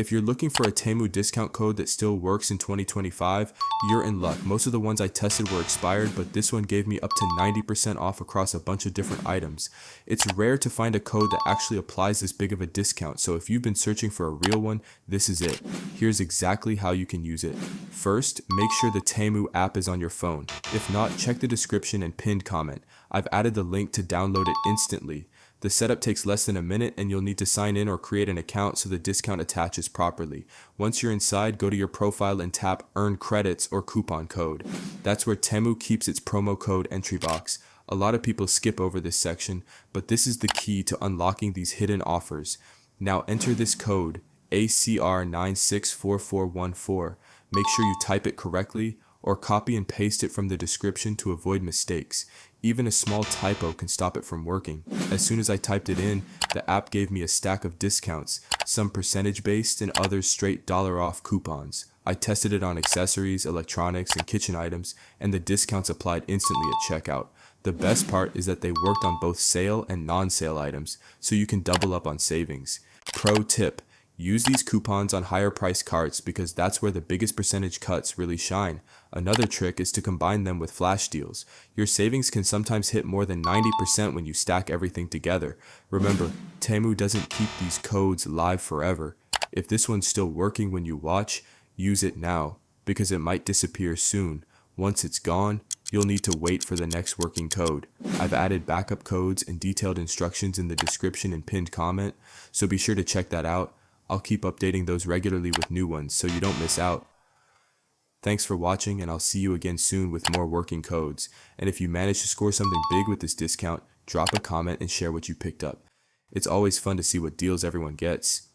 If you're looking for a Temu discount code that still works in 2025, you're in luck. Most of the ones I tested were expired, but this one gave me up to 90% off across a bunch of different items. It's rare to find a code that actually applies this big of a discount, so if you've been searching for a real one, this is it. Here's exactly how you can use it. First, make sure the Temu app is on your phone. If not, check the description and pinned comment. I've added the link to download it instantly. The setup takes less than a minute and you'll need to sign in or create an account so the discount attaches properly. Once you're inside, go to your profile and tap Earn Credits or Coupon Code. That's where Temu keeps its promo code entry box. A lot of people skip over this section, but this is the key to unlocking these hidden offers. Now enter this code, acr964414. Make sure you type it correctly or copy and paste it from the description to avoid mistakes. Even a small typo can stop it from working. As soon as I typed it in, the app gave me a stack of discounts, some percentage based and others straight dollar off coupons. I tested it on accessories, electronics, and kitchen items, and the discounts applied instantly at checkout. The best part is that they worked on both sale and non-sale items, so you can double up on savings. Pro tip: use these coupons on higher priced carts because that's where the biggest percentage cuts really shine. Another trick is to combine them with flash deals. Your savings can sometimes hit more than 90% when you stack everything together. Remember, Temu doesn't keep these codes live forever. If this one's still working when you watch, use it now, because it might disappear soon. Once it's gone, you'll need to wait for the next working code. I've added backup codes and detailed instructions in the description and pinned comment, so be sure to check that out. I'll keep updating those regularly with new ones so you don't miss out. Thanks for watching, and I'll see you again soon with more working codes. And if you manage to score something big with this discount, drop a comment and share what you picked up. It's always fun to see what deals everyone gets.